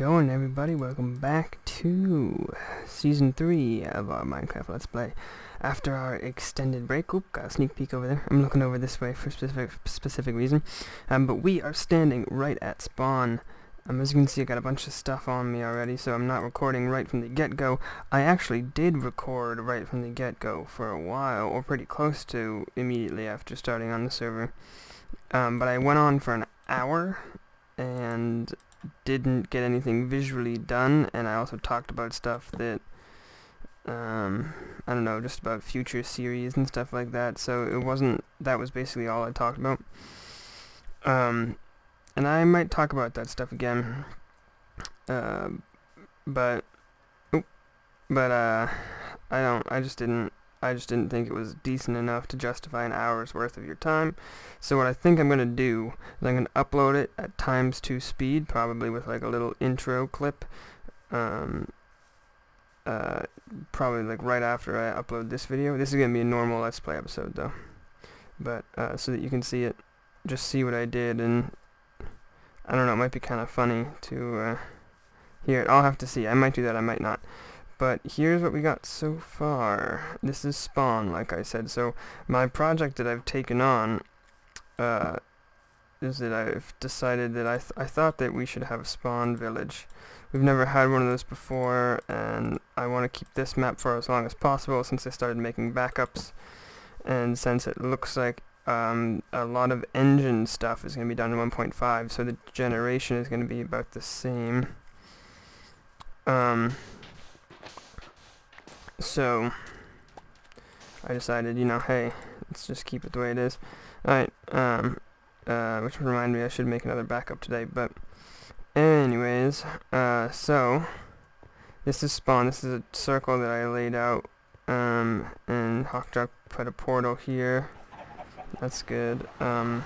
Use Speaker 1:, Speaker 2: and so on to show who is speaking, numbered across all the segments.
Speaker 1: going, everybody? Welcome back to Season 3 of our Minecraft Let's Play. After our extended break, got a sneak peek over there. I'm looking over this way for a specific reason. But we are standing right at spawn. As you can see, I got a bunch of stuff on me already, so I'm not recording right from the get-go. I actually did record right from the get-go for a while, or pretty close to immediately after starting on the server. But I went on for an hour, and didn't get anything visually done, and I also talked about stuff that I don't know, just about future series and stuff like that, so that was basically all I talked about. And I might talk about that stuff again, but I just didn't think it was decent enough to justify an hour's worth of your time. So what I think I'm gonna do is I'm gonna upload it at ×2 speed, probably with like a little intro clip, probably like right after I upload this video. This is gonna be a normal Let's Play episode though, but so that you can see it, just see what I did, and I don't know, it might be kind of funny to hear it. I'll have to see. I might do that, I might not. But here's what we got so far. This is spawn, like I said. So my project that I've taken on is that I've decided that I thought that we should have a spawn village. We've never had one of those before, and I want to keep this map for as long as possible since I started making backups, and since it looks like a lot of engine stuff is going to be done in 1.5, so the generation is going to be about the same. So I decided, you know, hey, let's just keep it the way it is. Alright, which would remind me I should make another backup today, but anyways, so this is spawn. This is a circle that I laid out, and Hawkdog put a portal here. That's good. And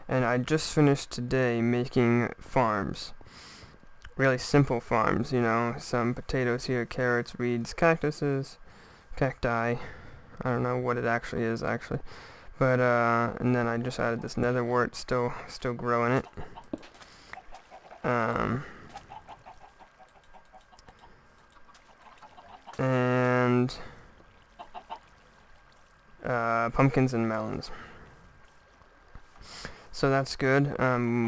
Speaker 1: I just finished today making farms. Really simple farms, you know, some potatoes here, carrots, reeds, cactuses, cacti. I don't know what it actually is, but and then I just added this nether wart, still growing it. And pumpkins and melons. So that's good.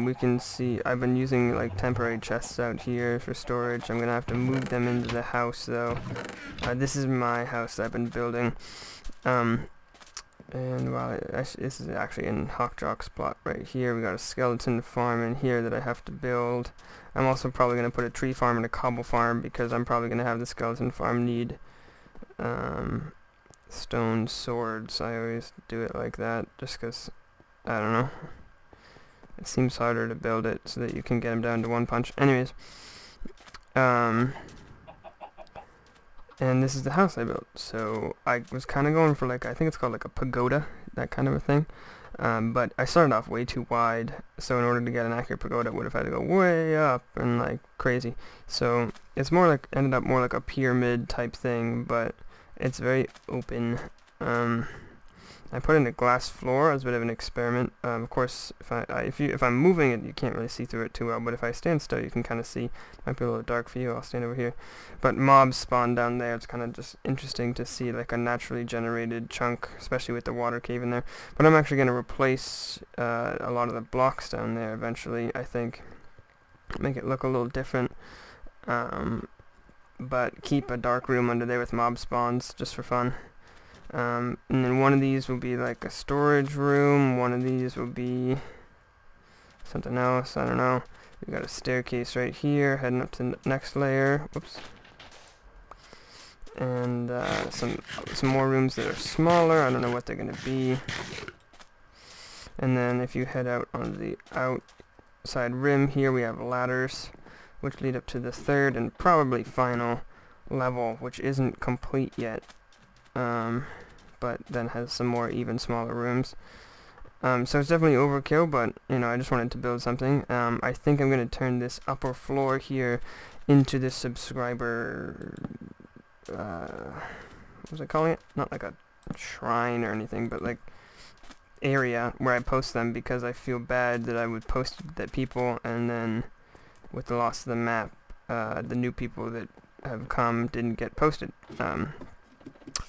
Speaker 1: We can see I've been using like temporary chests out here for storage. I'm gonna have to move them into the house though. This is my house that I've been building. And while this is actually in Hawkjock's plot right here. We got a skeleton farm in here that I have to build. I'm also probably gonna put a tree farm and a cobble farm because I'm probably gonna have the skeleton farm need stone swords. I always do it like that just because I don't know. It seems harder to build it so that you can get them down to one punch. Anyways, and this is the house I built. So I was kind of going for like, I think it's called like a pagoda, that kind of a thing. But I started off way too wide, so in order to get an accurate pagoda, I would have had to go way up and like crazy. So it's more like, ended up more like a pyramid type thing, but it's very open. I put in a glass floor as a bit of an experiment. Of course, if I'm moving it, you can't really see through it too well. But if I stand still, you can kind of see. Might be a little dark for you. I'll stand over here. But mobs spawn down there. It's kind of just interesting to see like a naturally generated chunk, especially with the water cave in there. But I'm actually going to replace a lot of the blocks down there eventually. I think make it look a little different. But keep a dark room under there with mob spawns just for fun. And then one of these will be like a storage room, one of these will be something else, I don't know. We got a staircase right here, heading up to the next layer, whoops. And some more rooms that are smaller, I don't know what they're going to be. And then if you head out on the outside rim here, we have ladders, which lead up to the third and probably final level, which isn't complete yet. But then has some more even smaller rooms. So it's definitely overkill, but you know, I just wanted to build something. I think I'm going to turn this upper floor here into this subscriber, what was I calling it? Not like a shrine or anything, but like area where I post them, because I feel bad that I would post that people and then with the loss of the map the new people that have come didn't get posted.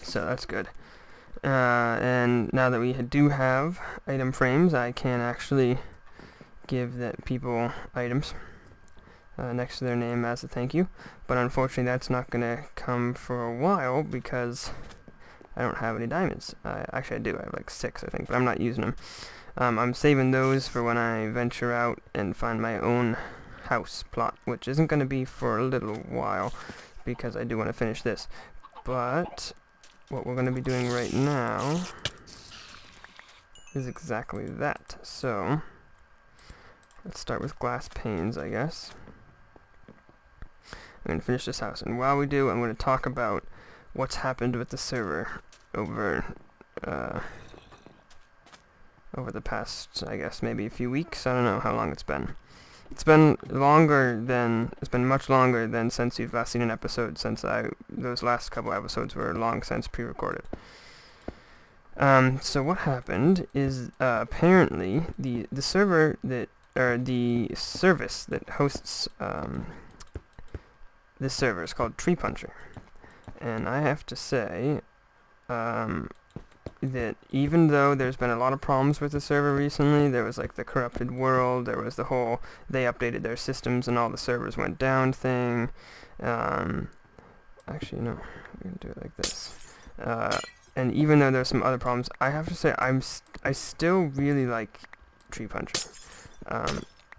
Speaker 1: So that's good. And now that we do have item frames, I can actually give the people items next to their name as a thank you. But unfortunately, that's not going to come for a while because I don't have any diamonds. Actually, I do. I have like 6, I think, but I'm not using them. I'm saving those for when I venture out and find my own house plot, which isn't going to be for a little while because I do want to finish this. But what we're going to be doing right now is exactly that. So let's start with glass panes, I guess. I'm going to finish this house, and while we do, I'm going to talk about what's happened with the server over the past, I guess, maybe a few weeks. I don't know how long it's been. It's been much longer than since you've last seen an episode, since those last couple episodes were long since pre-recorded. So what happened is, apparently, the server that, or the service that hosts, this server is called TreePuncher. And I have to say, that even though there's been a lot of problems with the server recently, there was like the corrupted world, there was the whole, they updated their systems and all the servers went down thing. Actually, no, we're going to do it like this. And even though there's some other problems, I have to say I still really like TreePuncher.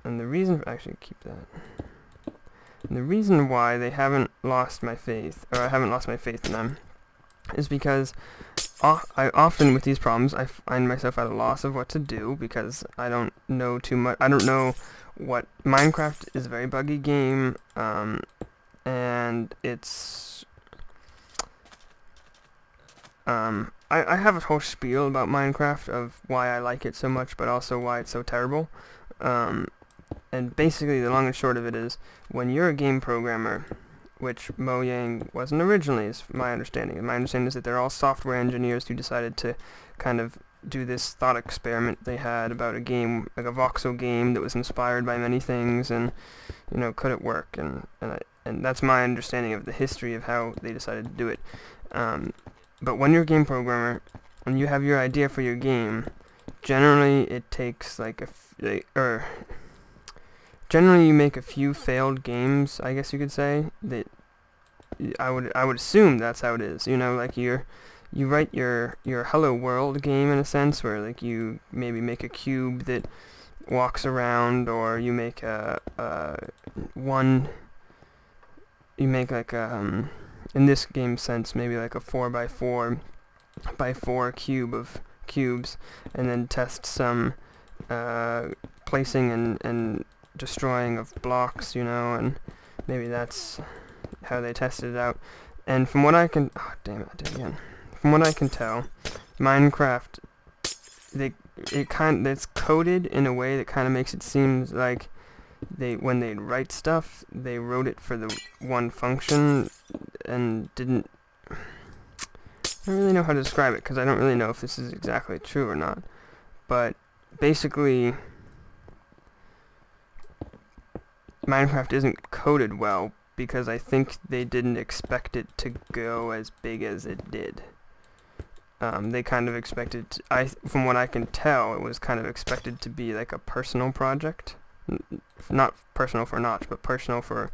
Speaker 1: And the reason, actually keep that. And the reason why they haven't lost my faith, or I haven't lost my faith in them, is because I often, with these problems, I find myself at a loss of what to do because I don't know too much. I don't know what... Minecraft is a very buggy game, and it's... I have a whole spiel about Minecraft of why I like it so much, but also why it's so terrible. And basically, the long and short of it is, when you're a game programmer, which Mojang wasn't originally, is my understanding. And my understanding is that they're all software engineers who decided to kind of do this thought experiment they had about a game, like a voxel game that was inspired by many things, and, you know, could it work? And that's my understanding of the history of how they decided to do it. But when you're a game programmer, when you have your idea for your game, generally it takes like generally you make a few failed games, I guess you could say. That I would assume that's how it is. You know, like you write your Hello World game in a sense, where like you maybe make a cube that walks around, or you make you make like in this game sense maybe like a 4x4 cube of cubes, and then test some placing and destroying of blocks, you know, and maybe that's how they tested it out. And from what I can, oh damn it, I did it again. From what I can tell, Minecraft, it's coded in a way that kind of makes it seem like when they write stuff, they wrote it for the one function and didn't. I don't really know how to describe it because I don't really know if this is exactly true or not. But basically, Minecraft isn't coded well because I think they didn't expect it to go as big as it did. They kind of expected, from what I can tell, it was kind of expected to be like a personal project. Not personal for Notch, but personal for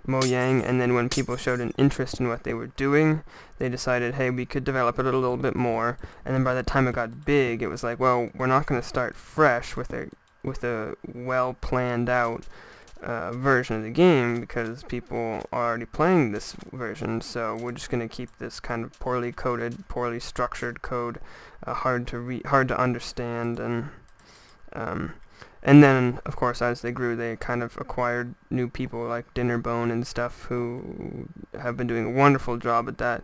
Speaker 1: Mojang, and then when people showed an interest in what they were doing, they decided, hey, we could develop it a little bit more, and then by the time it got big, it was like, well, we're not going to start fresh with a well-planned out version of the game because people are already playing this version, so we're just going to keep this kind of poorly coded, poorly structured code hard to understand, and then, of course, as they grew, they kind of acquired new people like Dinnerbone and stuff who have been doing a wonderful job at that,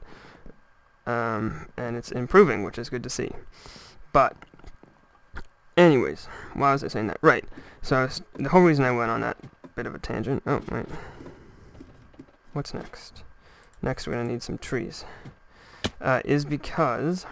Speaker 1: and it's improving, which is good to see. But anyways, why was I saying that? Right, so the whole reason I went on that bit of a tangent, oh wait, what's next? Next we're going to need some trees, is because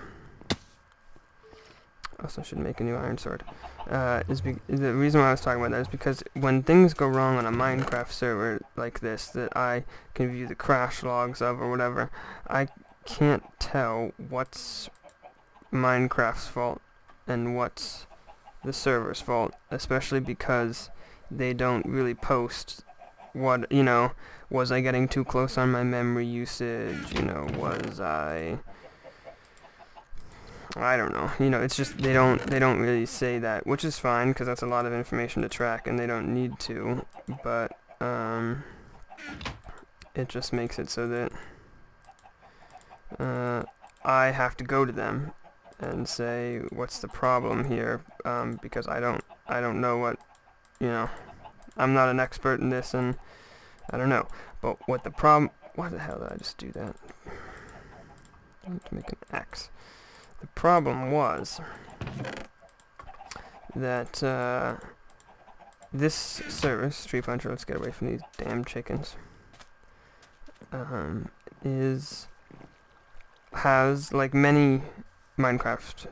Speaker 1: also should make a new iron sword. The reason why I was talking about that is because when things go wrong on a Minecraft server like this, that I can view the crash logs of or whatever, I can't tell what's Minecraft's fault and what's the server's fault, especially because they don't really post what, you know, was I getting too close on my memory usage, you know, was I don't know, you know, it's just they don't really say that, which is fine because that's a lot of information to track and they don't need to, but it just makes it so that I have to go to them and say what's the problem here, because I don't know what, you know, I'm not an expert in this and I don't know. But what the problem, why the hell did I just do that? I need to make an X. The problem was that this service, TreePuncher, let's get away from these damn chickens, has like many Minecraft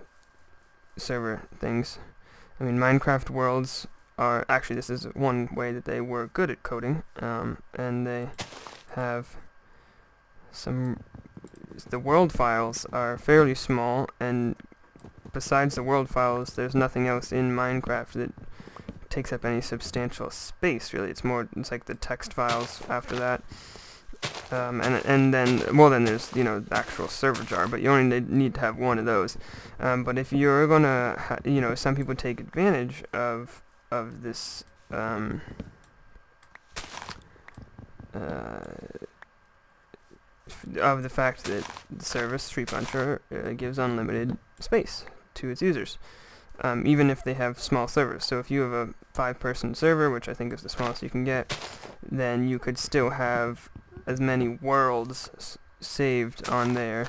Speaker 1: server things. I mean, Minecraft worlds are actually, this is one way that they were good at coding, and they have some. The world files are fairly small, and besides the world files, there's nothing else in Minecraft that takes up any substantial space. Really, it's like the text files after that. And then, well, then there's, you know, the actual server jar, but you only need to have one of those. But if you're gonna, you know, some people take advantage of this, of the fact that the service, TreePuncher, gives unlimited space to its users, even if they have small servers. So if you have a 5-person server, which I think is the smallest you can get, then you could still have as many worlds saved on there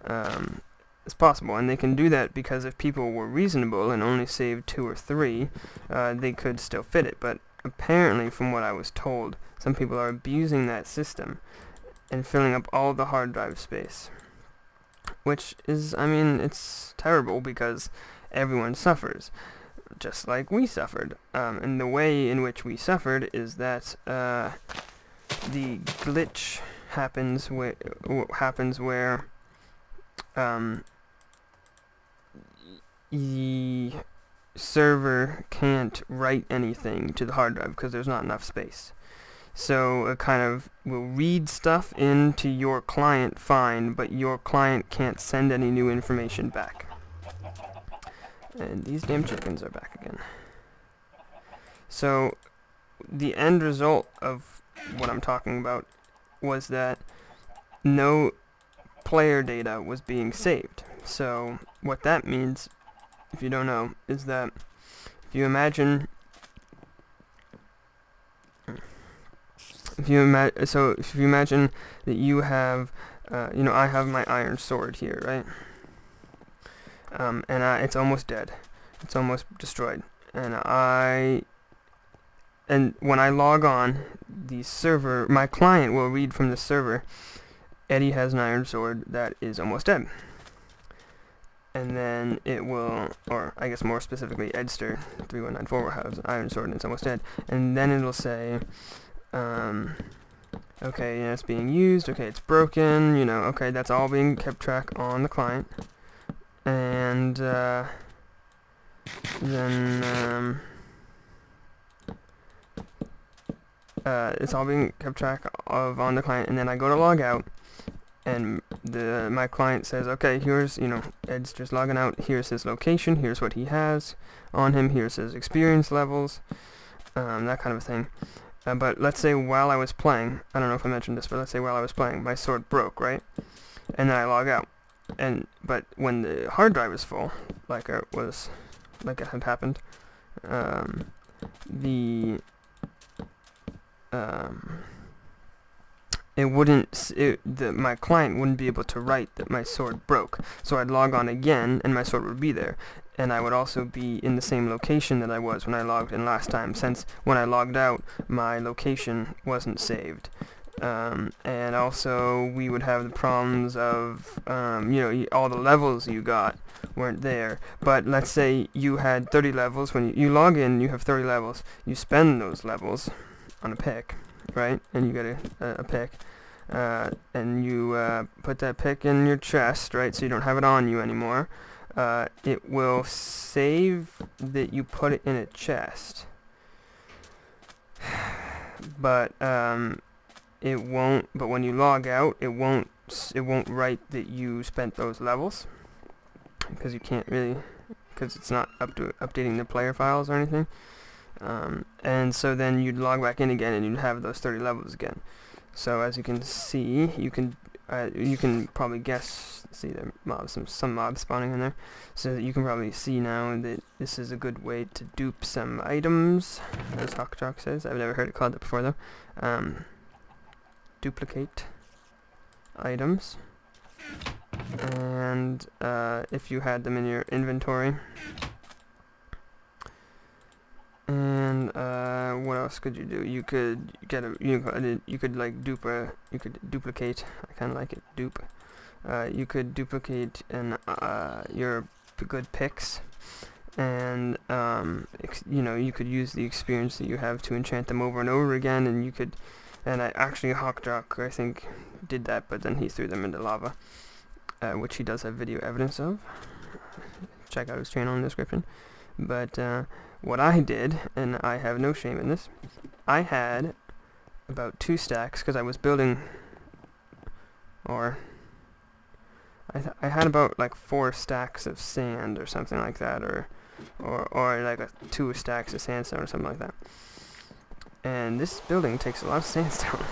Speaker 1: as possible. And they can do that because if people were reasonable and only saved 2 or 3, they could still fit it. But apparently, from what I was told, some people are abusing that system and filling up all the hard drive space, which is, I mean, it's terrible because everyone suffers, just like we suffered. And the way in which we suffered is that the glitch happens where the server can't write anything to the hard drive because there's not enough space. So it kind of will read stuff into your client fine, but your client can't send any new information back. And these damn chickens are back again. So the end result of what I'm talking about was that no player data was being saved. So what that means, if you don't know, is that if you imagine that you have, you know, I have my iron sword here, right? And it's almost dead. It's almost destroyed. And when I log on, the server, my client will read from the server, Eddie has an iron sword that is almost dead. And then it will, or I guess more specifically, Edster3194 has an iron sword and it's almost dead. And then it'll say, okay, yeah, it's being used, okay, it's broken, you know, okay, that's all being kept track on the client. And then it's all being kept track of on the client, and then I go to log out, and my client says, okay, here's, you know, Ed's just logging out, here's his location, here's what he has on him, here's his experience levels, that kind of a thing. But let's say while I was playing, I don't know if I mentioned this, but let's say while I was playing, my sword broke, right? And then I log out. But when the hard drive is full, like it had happened, my client wouldn't be able to write that my sword broke. So I'd log on again, and my sword would be there. And I would also be in the same location that I was when I logged in last time, since when I logged out, my location wasn't saved. And also we would have the problems of, you know, all the levels you got weren't there. But let's say you had 30 levels. When you log in, you have 30 levels. You spend those levels on a pick, right? And you get a pick. And you put that pick in your chest, right? So you don't have it on you anymore. It will save that you put it in a chest. But it won't. But when you log out, it won't write that you spent those levels, because you can't really, because it's not up to updating the player files or anything. And so then you'd log back in again, and you'd have those 30 levels again. So as you can see, you can probably guess. See there mobs, some mobs spawning in there, so that you can probably see now that this is a good way to dupe some items, as HawkTalk says. I've never heard it called that before though. Duplicate items, and if you had them in your inventory. And what else could you do? You could get a you could like duplicate. I kind of like it, dupe. You could duplicate your good picks, and you know, you could use the experience that you have to enchant them over and over again. And you could, and actually HawkTalk, I think, did that, but then he threw them into lava, which he does have video evidence of. Check out his channel in the description. But what I did, and I have no shame in this, I had about 2 stacks, because I was building, or I had about like 4 stacks of sand or something like that, or like 2 stacks of sandstone or something like that. And this building takes a lot of sandstone,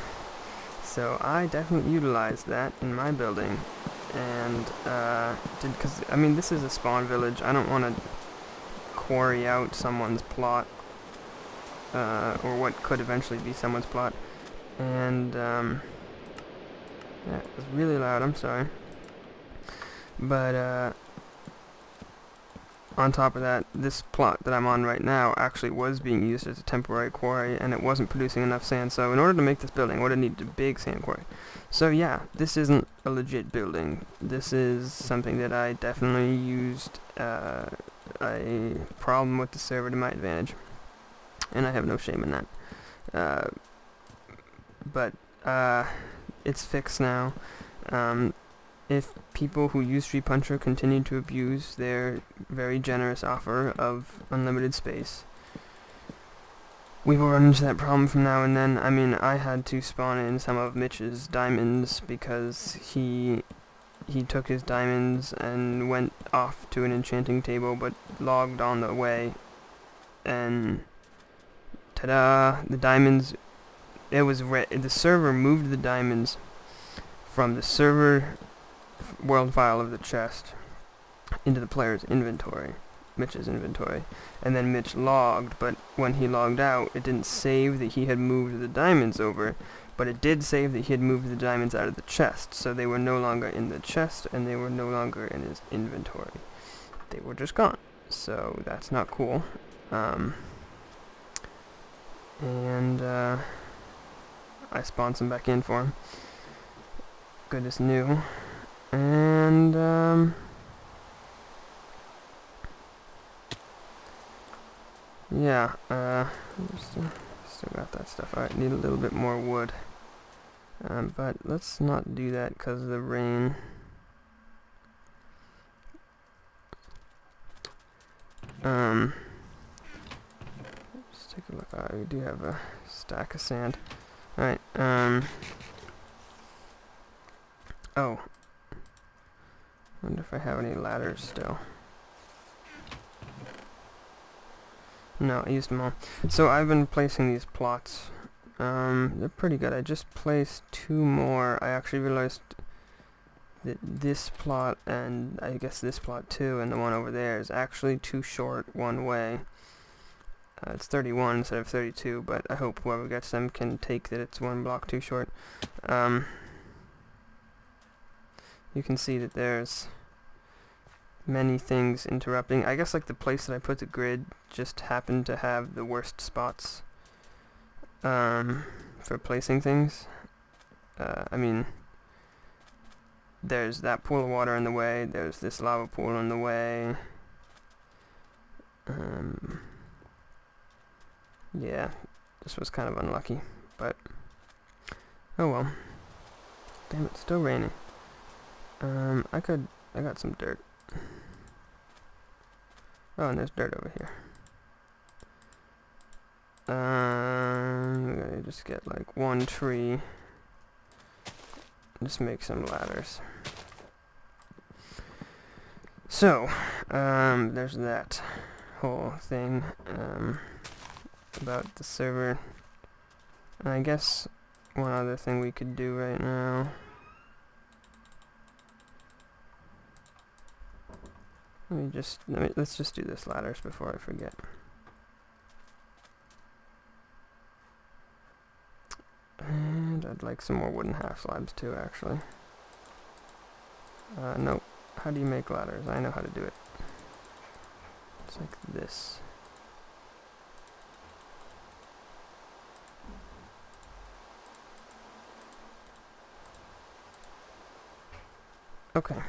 Speaker 1: so I definitely utilized that in my building, and because I mean, this is a spawn village. I don't want to quarry out someone's plot, or what could eventually be someone's plot. And yeah, it was really loud, I'm sorry. But on top of that, this plot that I'm on right now actually was being used as a temporary quarry, and it wasn't producing enough sand. So in order to make this building, I would have needed a big sand quarry. So yeah, this isn't a legit building. This is something that I definitely used a problem with the server to my advantage, and I have no shame in that. But it's fixed now. If people who use TreePuncher continue to abuse their very generous offer of unlimited space, we will run into that problem from now and then. I mean, I had to spawn in some of Mitch's diamonds because he took his diamonds and went off to an enchanting table, but logged on the way, and ta-da! The diamonds. It was the server moved the diamonds from the server world file of the chest into the player's inventory, Mitch's inventory, and then Mitch logged. But when he logged out, it didn't save that he had moved the diamonds over, but it did save that he had moved the diamonds out of the chest, so they were no longer in the chest, and they were no longer in his inventory. They were just gone. So that's not cool. And I spawned some back in for him. Good as new. And yeah, still got that stuff. Alright, need a little bit more wood. But let's not do that because of the rain. Let's take a look. Alright, we do have a stack of sand. Alright, oh. Wonder if I have any ladders still. No, I used them all. So I've been placing these plots. They're pretty good. I just placed 2 more. I actually realized that this plot, and I guess this plot too, and the one over there is actually too short one way. It's 31 instead of 32, but I hope whoever gets them can take that it's 1 block too short. You can see that there's many things interrupting. I guess like the place that I put the grid just happened to have the worst spots for placing things. I mean, there's that pool of water in the way, there's this lava pool in the way. Yeah, this was kind of unlucky, but oh well. Damn it, still raining. I got some dirt. Oh, and there's dirt over here. I'm gonna just get like one tree. Just make some ladders. So, there's that whole thing about the server. And I guess one other thing we could do right now. Let's just do this ladders before I forget. And I'd like some more wooden half slabs too, actually. Nope. How do you make ladders? I know how to do it. It's like this. Okay.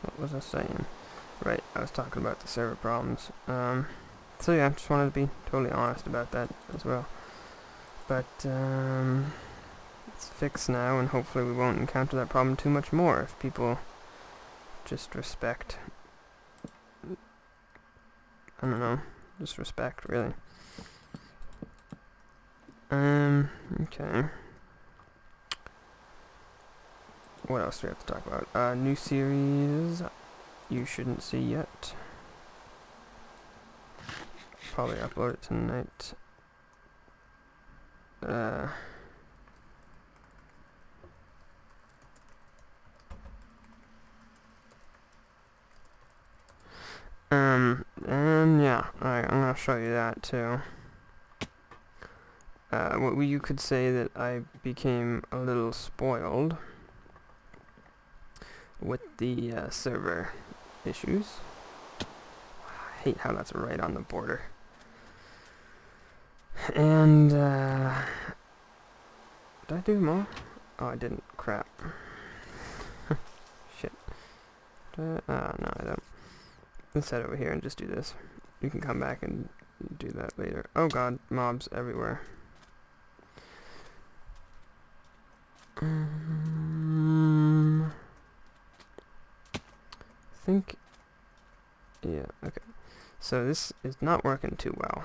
Speaker 1: What was I saying? Right, I was talking about the server problems. So yeah, I just wanted to be totally honest about that as well. But, it's fixed now, and hopefully we won't encounter that problem too much more if people just respect, I don't know, just respect, really. Okay. What else do we have to talk about? New series you shouldn't see yet. Probably upload it tonight. And yeah, I'm gonna show you that too. You could say that I became a little spoiled with the server issues. I hate how that's right on the border. And did I do them all? Oh, I didn't. Crap. Shit. No, I don't. Let's head over here and just do this. You can come back and do that later. Oh god, mobs everywhere. I think, yeah, okay. So this is not working too well,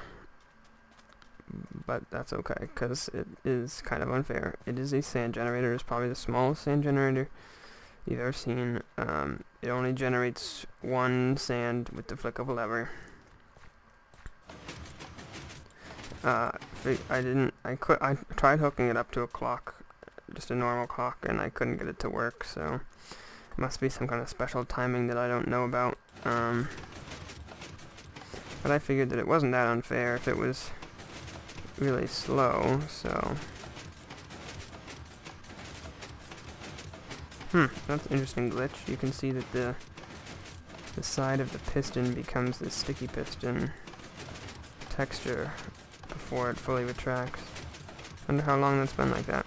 Speaker 1: but that's okay, because it is kind of unfair. It is a sand generator. It's probably the smallest sand generator you've ever seen. It only generates one sand with the flick of a lever. I tried hooking it up to a clock, just a normal clock, and I couldn't get it to work, so it must be some kind of special timing that I don't know about. But I figured that it wasn't that unfair if it was really slow, so... That's an interesting glitch. You can see that the side of the piston becomes this sticky piston texture before it fully retracts. Wonder how long that's been like that.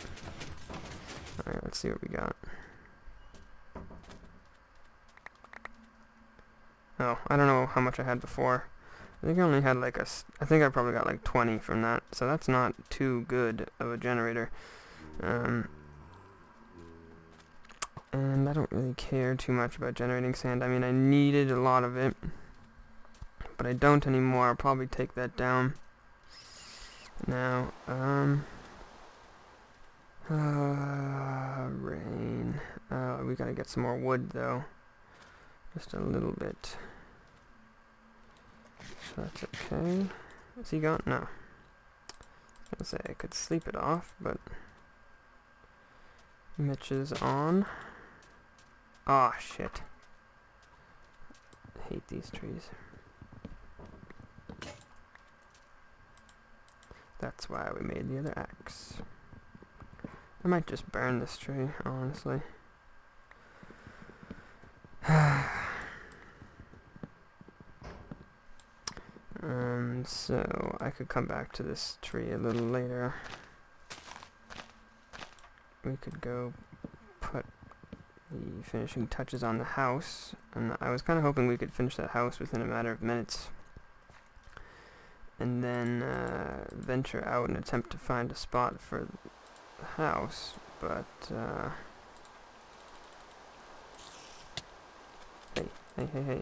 Speaker 1: Alright, let's see what we got. Oh, I don't know how much I had before. I think I only had like I think I probably got like 20 from that, so that's not too good of a generator. And I don't really care too much about generating sand. I mean, I needed a lot of it, but I don't anymore. I'll probably take that down. Now, rain. We gotta get some more wood, though. Just a little bit. So that's okay. Is he gone? No. I was gonna say I could sleep it off, but Mitch is on. Ah, shit. I hate these trees. That's why we made the other axe. I might just burn this tree, honestly. So I could come back to this tree a little later. We could go put the finishing touches on the house, and I was kind of hoping we could finish that house within a matter of minutes, and then venture out and attempt to find a spot for the house, but hey.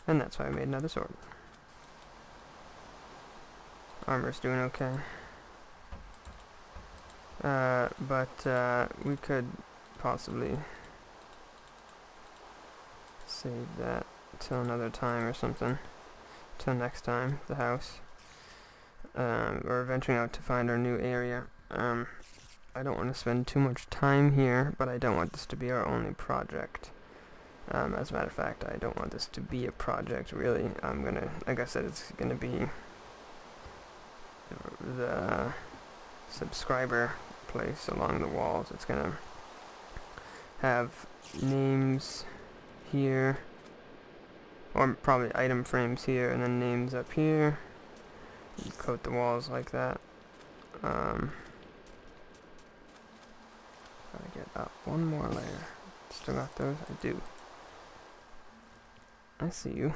Speaker 1: And that's why I made another sword. Armor's doing okay. But we could possibly save that till another time or something. Till next time, the house. We're venturing out to find our new area. I don't want to spend too much time here, but I don't want this to be our only project. As a matter of fact, I don't want this to be a project, really. Like I said, it's gonna be the subscriber place along the walls. It's gonna have names here, or probably item frames here, and then names up here. You coat the walls like that. Gotta get up one more layer. Still got those? I do. I see you.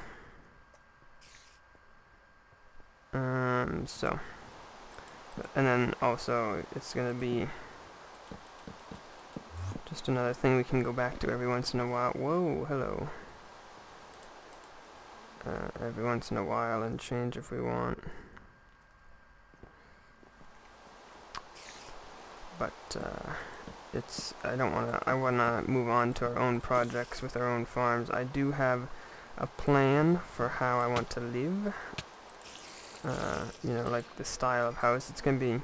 Speaker 1: So, and then also it's gonna be just another thing we can go back to every once in a while. Whoa, hello. Every once in a while and change if we want. But I wanna move on to our own projects with our own farms. I do have a plan for how I want to live. You know, like the style of house. It's gonna be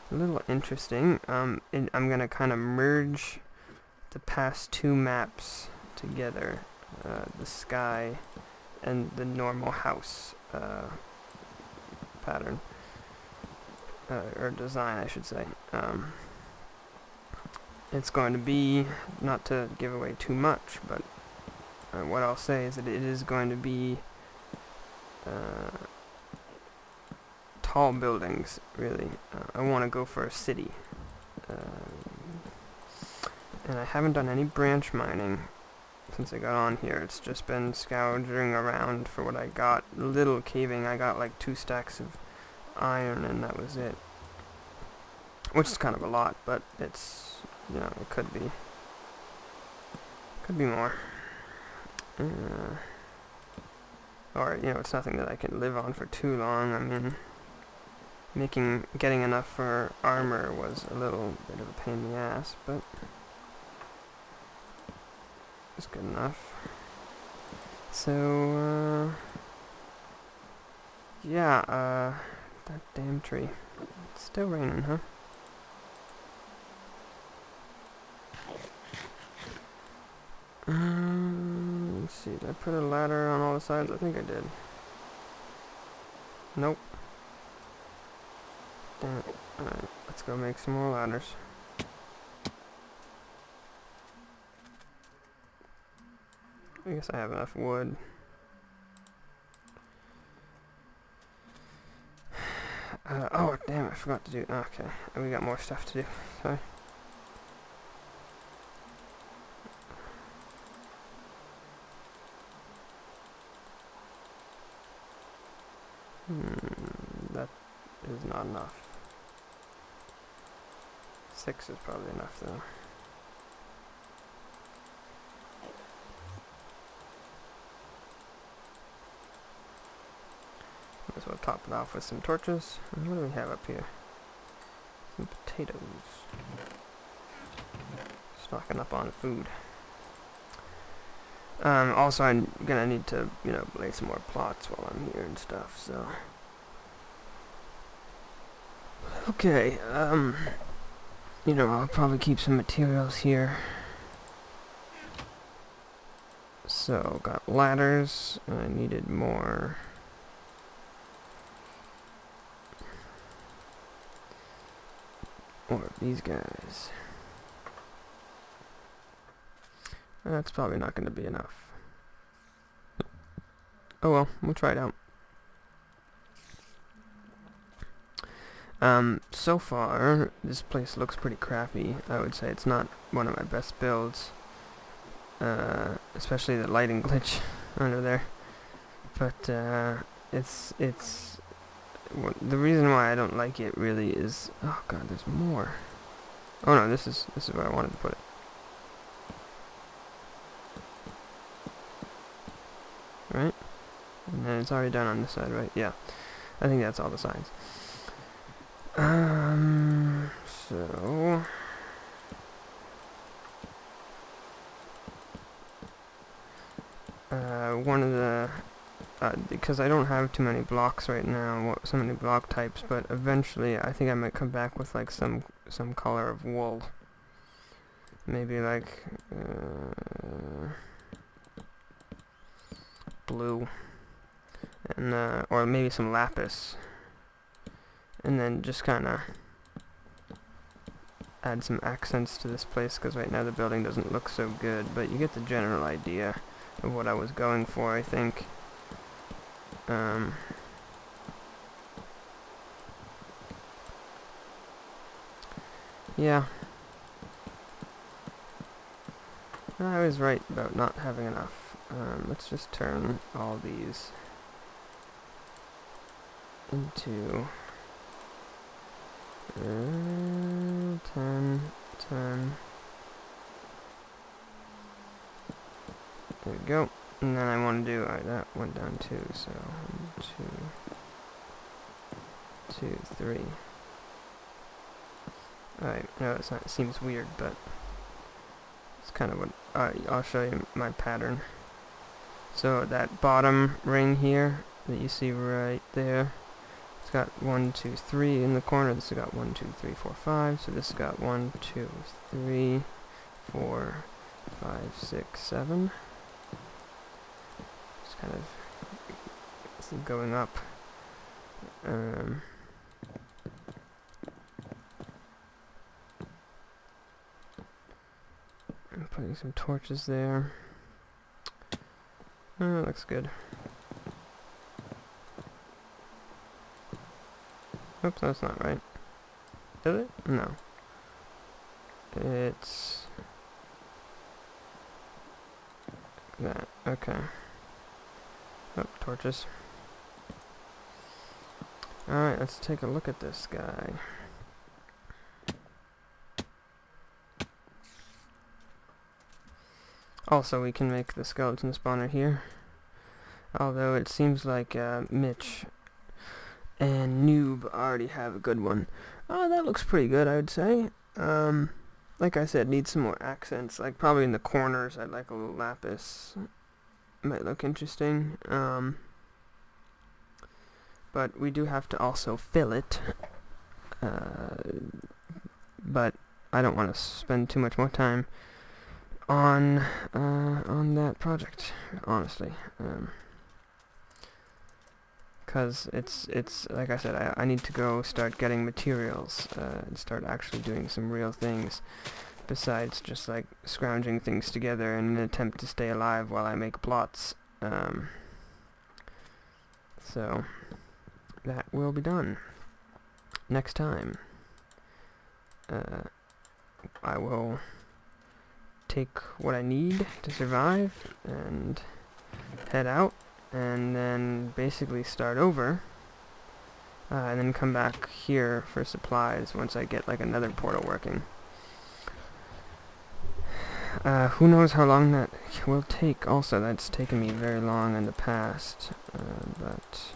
Speaker 1: a little interesting. I'm gonna kind of merge the past two maps together, the sky and the normal house pattern, or design, I should say. It's going to be, not to give away too much, but what I'll say is that it is going to be tall buildings, really. I want to go for a city. And I haven't done any branch mining since I got on here. It's just been scourging around for what I got. Little caving. I got like 2 stacks of iron and that was it. Which is kind of a lot, but it's, you know, it could be more. Or, you know, it's nothing that I can live on for too long. I mean, getting enough for armor was a little bit of a pain in the ass, but it's good enough. So, yeah, that damn tree. It's still raining, huh? Let's see, did I put a ladder on all the sides? I think I did. Nope. Damn it. Alright, let's go make some more ladders. I guess I have enough wood. Oh, damn, I forgot to do... Okay, we got more stuff to do. Sorry. That is not enough. 6 is probably enough, though. Might as well top it off with some torches. And what do we have up here? Some potatoes. Stocking up on food. Also, I'm gonna need to, you know, lay some more plots while I'm here and stuff, so. Okay, you know, I'll probably keep some materials here. So, got ladders, and I needed more. More of these guys. That's probably not going to be enough. Oh well, we'll try it out. So far, this place looks pretty crappy. I would say it's not one of my best builds. Especially the lighting glitch under there. But, the reason why I don't like it really is... Oh god, there's more. Oh no, this is where I wanted to put it. Right? And then it's already done on this side, right? Yeah. I think that's all the sides. So... one of the... because I don't have too many blocks right now, so many block types, but eventually I think I might come back with like some color of wool. Maybe like... blue. And, or maybe some lapis. And then just kind of add some accents to this place, because right now the building doesn't look so good, but you get the general idea of what I was going for, I think. Yeah. I was right about not having enough. Let's just turn all these into 10, 10. There we go. And then I want to do, alright, that went down 2, so 1, 2, 2, 3. Alright, no, it seems weird, but it's kind of what, I'll show you my pattern. So that bottom ring here that you see right there, it's got 1, 2, 3 in the corner. This has got 1, 2, 3, 4, 5. So this has got 1, 2, 3, 4, 5, 6, 7. Just kind of going up. I'm putting some torches there. Oh, that looks good. Oops, that's not right. Is it? No. It's... that. Okay. Oh, torches. Alright, let's take a look at this guy. Also, we can make the skeleton spawner here. Although it seems like Mitch and Noob already have a good one. Oh, that looks pretty good, I would say. Like I said, needs some more accents. Like probably in the corners, I'd like a little lapis. Might look interesting. But we do have to also fill it. But I don't want to spend too much more time on that project, honestly. Because it's like I said, I need to go start getting materials and start actually doing some real things besides just like scrounging things together in an attempt to stay alive while I make plots. So that will be done next time. I will take what I need to survive and head out, and then basically start over, and then come back here for supplies once I get like another portal working. Who knows how long that will take. Also, that's taken me very long in the past, but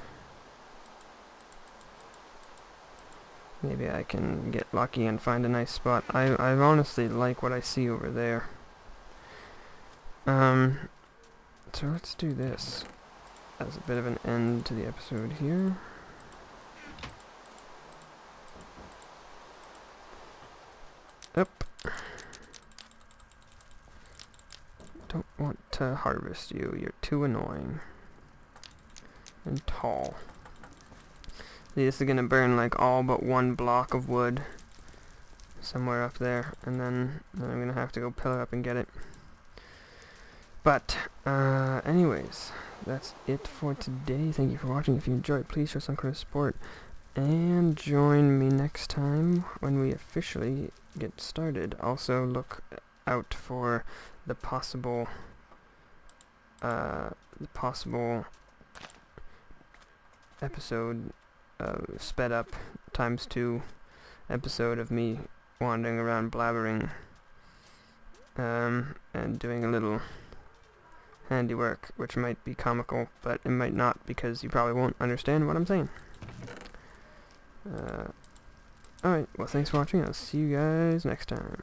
Speaker 1: maybe I can get lucky and find a nice spot. I honestly like what I see over there. So let's do this as a bit of an end to the episode here. Up. Don't want to harvest you. You're too annoying. And tall. This is gonna burn like all but one block of wood somewhere up there, and then I'm gonna have to go pillar up and get it. But anyways, that's it for today. Thank you for watching. If you enjoyed, please show some kind of support. And join me next time when we officially get started. Also look out for the possible episode, sped up ×2 episode of me wandering around blabbering and doing a little handiwork, which might be comical, but it might not, because you probably won't understand what I'm saying. Alright, well, thanks for watching. I'll see you guys next time.